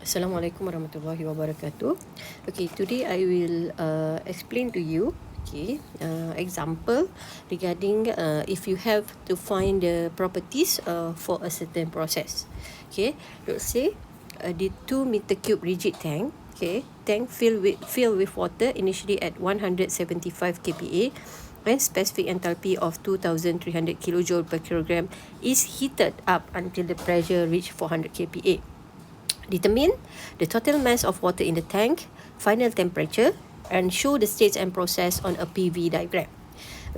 Assalamualaikum warahmatullahi wabarakatuh. Okay, today I will explain to you example regarding if you have to find the properties for a certain process. Okay, let's say the 2 meter cube rigid tank. Okay, tank filled with water initially at 175 kPa when specific enthalpy of 2300 kilojoule per kilogram is heated up until the pressure reach 400 kPa. Determine the total mass of water in the tank, final temperature, and show the states and process on a PV diagram.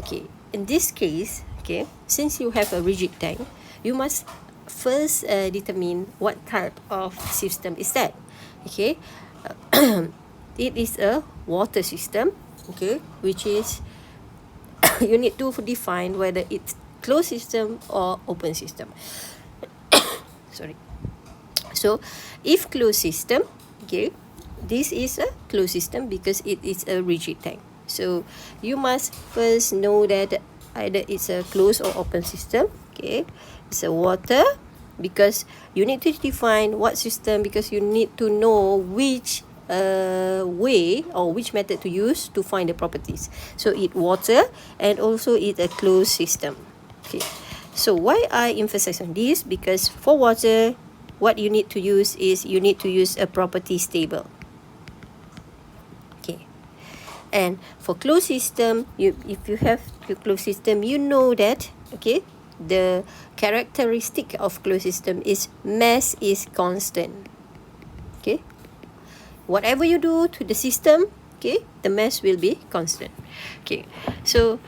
Okay, in this case, okay, since you have a rigid tank, you must first determine what type of system is that. Okay, it is a water system. Okay, which is you need to define whether it's closed system or open system. Sorry. So, if closed system, okay, this is a closed system because it is a rigid tank. So, you must first know that either it's a closed or open system. Okay, it's a water because you need to define what system because you need to know which way or which method to use to find the properties. So, it water and also it a closed system. Okay, so why I emphasize on this? Because for water, what you need to use is you need to use a properties table. Okay, and for closed system, if you have the closed system, you know that, okay, the characteristic of closed system is mass is constant. Okay, whatever you do to the system, okay, the mass will be constant. Okay, so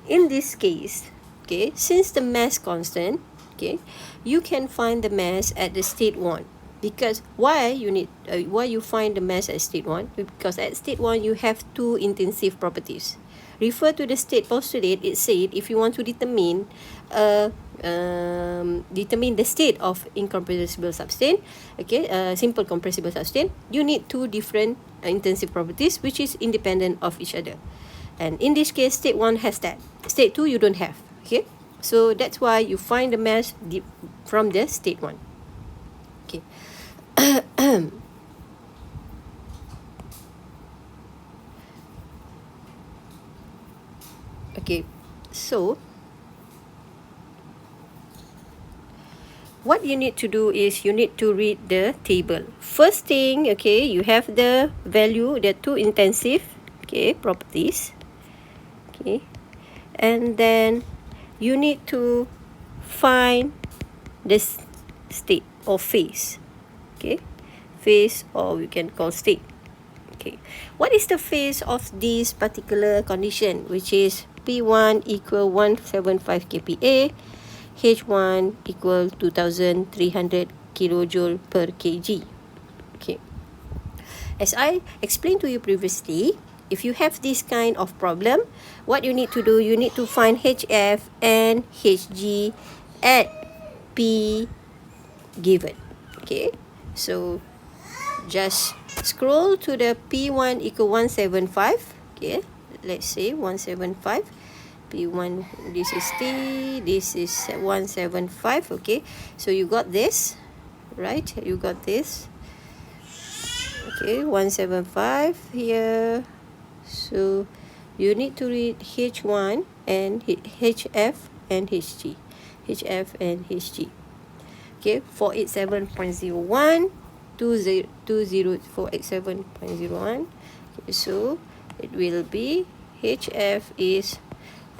in this case, okay, since the mass constant, okay, you can find the mass at the state 1. Because why you find the mass at state 1? Because at state 1 you have two intensive properties. Refer to the state postulate. It said if you want to determine the state of incompressible substance, okay, simple compressible substance, you need two different intensive properties which is independent of each other. And in this case, state 1 has that. State 2 you don't have. Okay, so that's why you find the mass from the state 1. Okay. Okay, so what you need to do is you need to read the table. First thing, okay, you have the value, the two intensive, okay, properties. Okay, and then you need to find this state or phase. Okay, phase or we can call state. Okay, what is the phase of this particular condition, which is P1 equal 175 kPa, H1 equal 2300 kilojoule per kg. Okay, as I explained to you previously, if you have this kind of problem, what you need to do, you need to find HF and HG at P given. Okay, so just scroll to the P1 equal 175. Okay, let's say 175. P1, this is T, this is 175. Okay, so you got this, right? You got this. Okay, 175 here. So you need to read H1 and HF and HG. HF and HG. Okay, 487.01, 487.01. Okay, so it will be HF is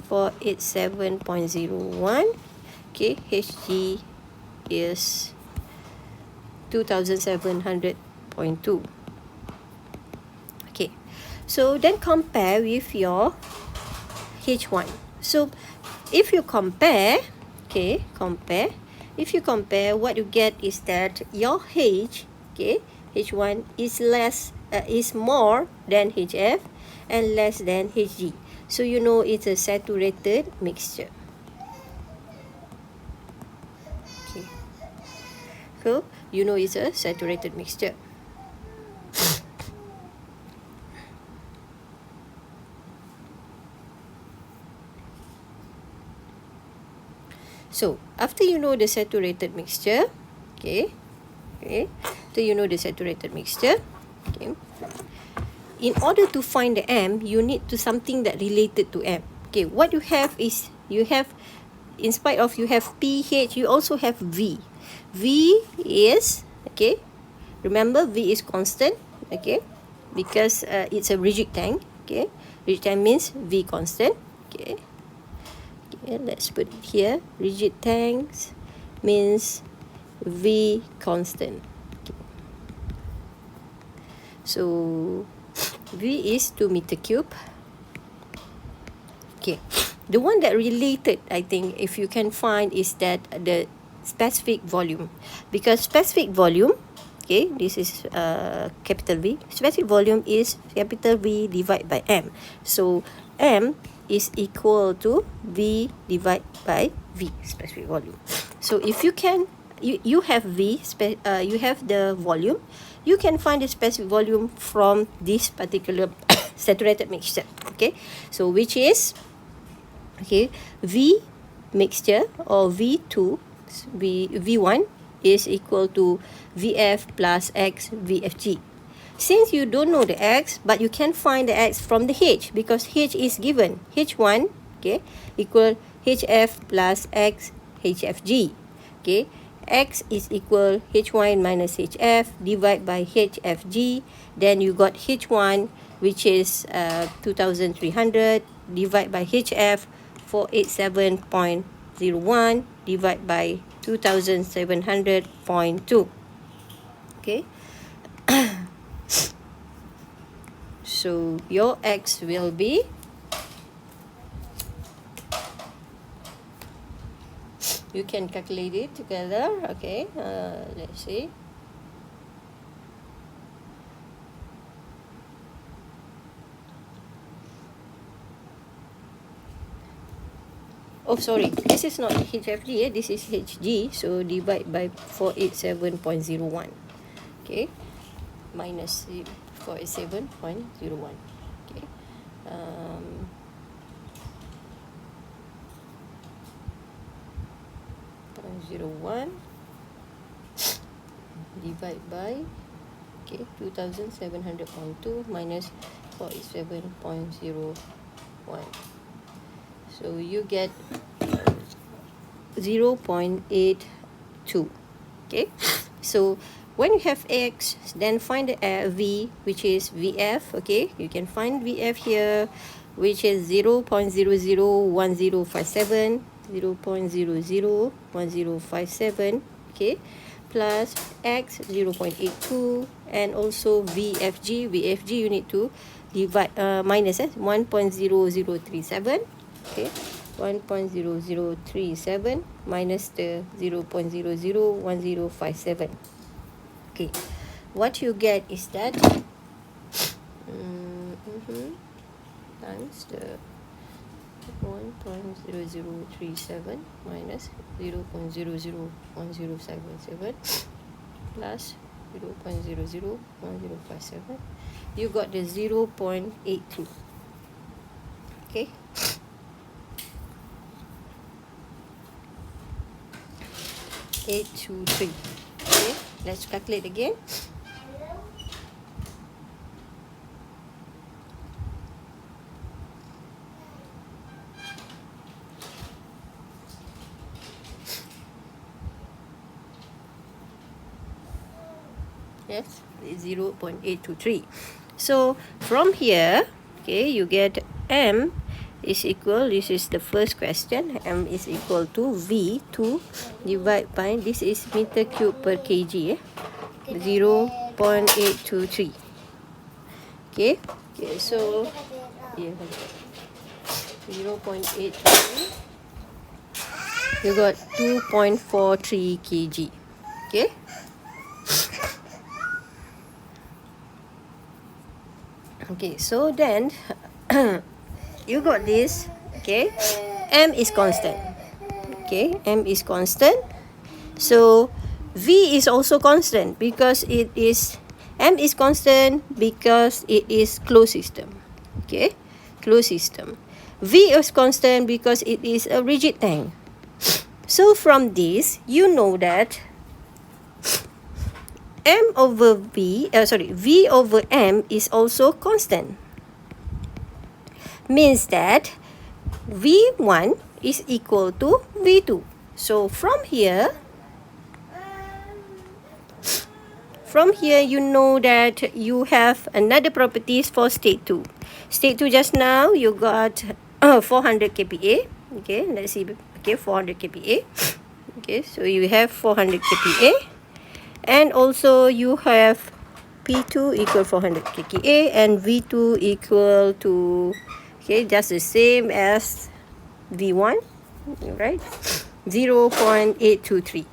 487.01. Okay, HG is 2700.2. Okay, so then compare with your H1. So if you compare, okay, if you compare, what you get is that your H, okay, H1 is more than HF and less than HG. So you know it's a saturated mixture. Okay, so you know it's a saturated mixture. So after you know the saturated mixture, okay, after you know the saturated mixture, okay, in order to find the M, you need to something that related to M. Okay, what you have is, you have, in spite of you have pH, you also have V. V is, okay, remember V is constant, okay, because it's a rigid tank, okay. Rigid tank means V constant, okay. Okay, let's put it here. Rigid tanks means V constant. Okay. So V is 2 meter cube. Okay, the one that related, I think, if you can find, is that the specific volume, because specific volume, okay, this is capital V. Specific volume is capital V divided by M. So M is equal to V divided by V, specific volume. So if you can, you have V, you have the volume, you can find the specific volume from this particular saturated mixture, okay. So which is, okay, V mixture, or V2, V1 is equal to VF plus X VFG. Since you don't know the X, but you can find the X from the H, because H is given, H1, okay, equal HF plus X HFG, okay. X is equal H1 minus HF divided by HFG. Then you got H1, which is 2300, divided by HF 487.01, divided by 2700.2. Okay. So your X will be, you can calculate it together, okay. Let's see. Oh, sorry, this is not HFG, this is HG. So divide by 487.01, okay, minus 487.01, okay. 0.01 divide by, okay, 2700.2 minus 47.01. So you get 0.82. Okay, so when you have X, then find the V, which is VF. Okay, you can find VF here, which is 0.001057, 0.001057, okay, plus X 0.82, and also VFG. VFG you need to divide, minus 1.0037, okay, 1.0037 minus the 0.001057. Okay, what you get is that times the 1.0037 minus 0.001077 plus 0.001057, you got the 0.82. Okay, (823). Okay, let's calculate again. Yes, 0.823. So from here, okay, you get M is equal, this is the first question, M is equal to V2 divided by, this is meter cube per kg, 0.823. Okay, okay, so yeah, 0.823, you got 2.43 kg. Okay, okay, so then you got this, okay, M is constant, okay, M is constant, so V is also constant because it is, M is constant because it is closed system, okay, closed system. V is constant because it is a rigid tank. So from this, you know that V over M is also constant. Means that V1 is equal to V2. So from here you know that you have another properties for state 2. State 2 just now you got 400 kPa. Okay, let's see. Okay, 400 kPa. Okay, so you have 400 kPa. And also you have P2 equal 400 kPa and V2 equal to, okay, just the same as V1, right? 0.823.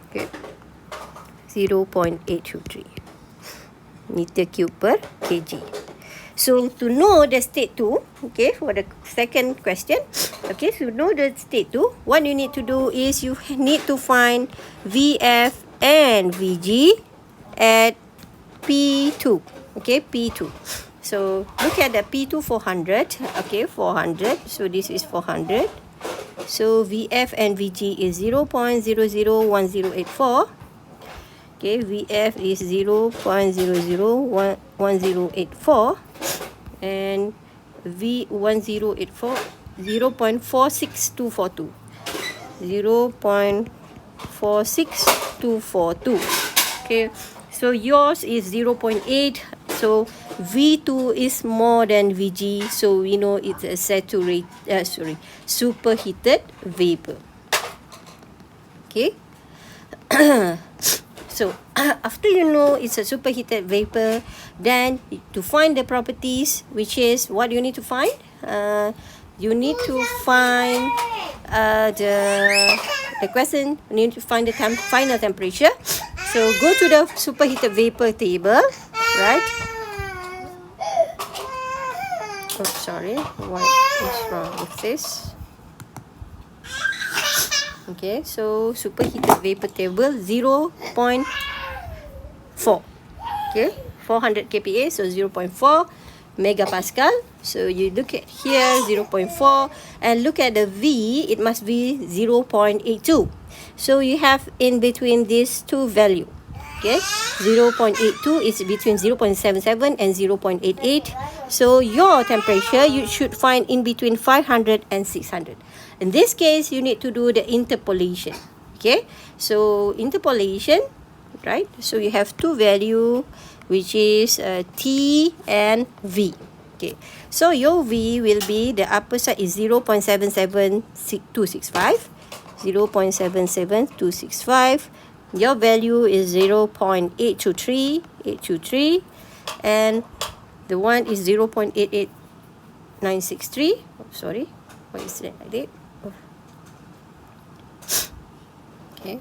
Okay, 0.823 meter cube per kg. So to know the state 2, okay, for the second question, okay, so to know the state 2, what you need to do is you need to find VF and VG at P2, okay, P2. So look at the P2 400, okay, 400, so this is 400. So VF and VG is 0.001084. Okay, VF is 0.001084 and V1084 0.46242. 0.46242. Okay, so yours is 0.8. So V2 is more than VG, so we know it's a superheated vapor. Okay. So after you know it's a superheated vapor, then to find the properties, which is what you need to find, you need to find the question. You need to find the final temperature. So go to the superheated vapor table, right? Oh, sorry, what is wrong with this? Okay, so superheated vapor table 0.4. Okay, 400 kPa, so 0.4 megapascal. So you look at here 0.4 and look at the V, it must be 0.82. So you have in between these two value. Okay, 0.82 is between 0.77 and 0.88. So your temperature you should find in between 500 and 600. In this case, you need to do the interpolation. Okay, so interpolation, right? So you have two value, which is T and V. Okay, so your V will be, the upper side is 0.77265. 0.77265. Your value is 0.823, and the one is 0.88963. Oh, sorry, why is it like that? Oh. Okay,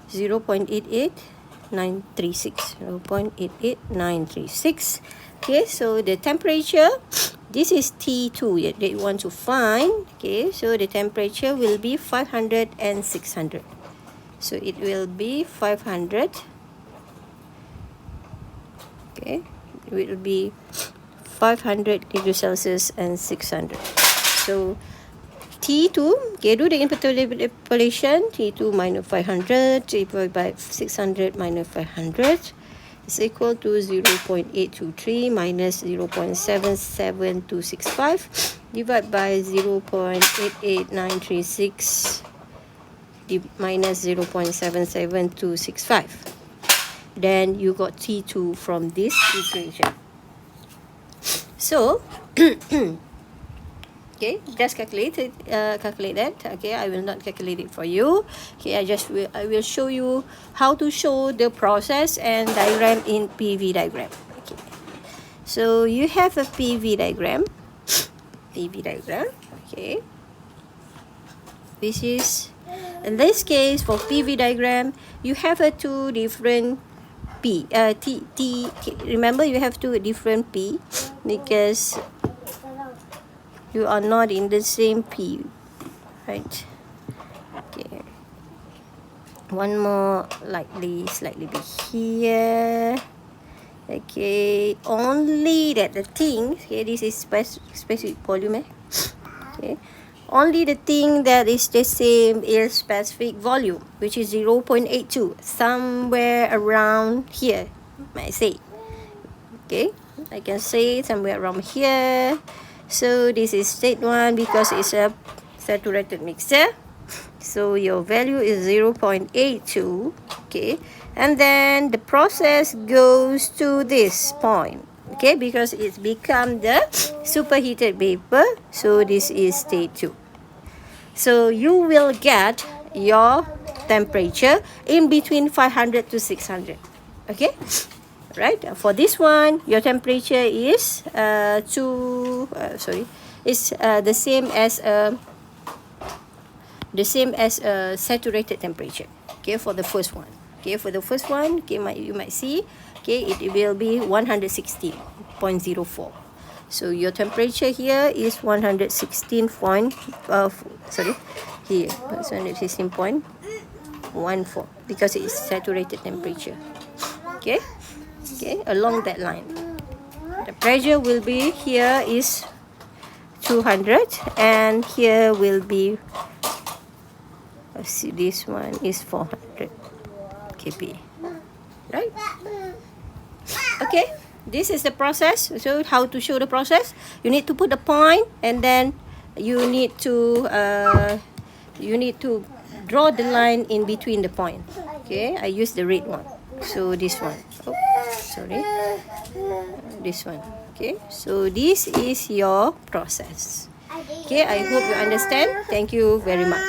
0.88936. 0.88936. Okay, so the temperature, this is T2 that you want to find. Okay, so the temperature will be 500 and 600. So it will be 500. Okay, it will be 500 degrees Celsius and 600. So T2, okay, do the interpolation. T2 minus 500 divided by 600 minus 500 is equal to 0.823 minus 0.77265 divided by 0.88936 minus 0.77265. Then you got T2 from this equation. So okay, just calculate that. Okay, I will not calculate it for you. Okay, I will show you how to show the process and diagram in PV diagram. Okay, so you have a PV diagram. Okay, this is, in this case for PV diagram, you have a two different P. Remember, you have two different P because you are not in the same P, right? Okay, one more slightly be here. Okay, only that the thing, okay, this is specific volume, okay, Only the thing that is the same is specific volume, which is 0.82, somewhere around here, might say. Okay, I can say somewhere around here. So this is state 1 because it's a saturated mixture. So your value is 0.82. Okay, and then the process goes to this point. Okay, because it's become the superheated vapor. So this is state 2. So you will get your temperature in between 500 to 600. Okay, right? For this one, your temperature is the same as a saturated temperature. Okay, for the first one. Okay, for the first one, okay, you might see, okay, it will be 116.04. So your temperature here is 116 point, here, 116.14 because it's saturated temperature. Okay, along that line. The pressure will be, here is 200 and here will be, let's see, this one is 400 kPa, right? Okay, this is the process. So how to show the process? You need to put a point, and then you need to draw the line in between the point. Okay, I use the red one. So this one. Oh, sorry. This one. Okay, so this is your process. Okay, I hope you understand. Thank you very much.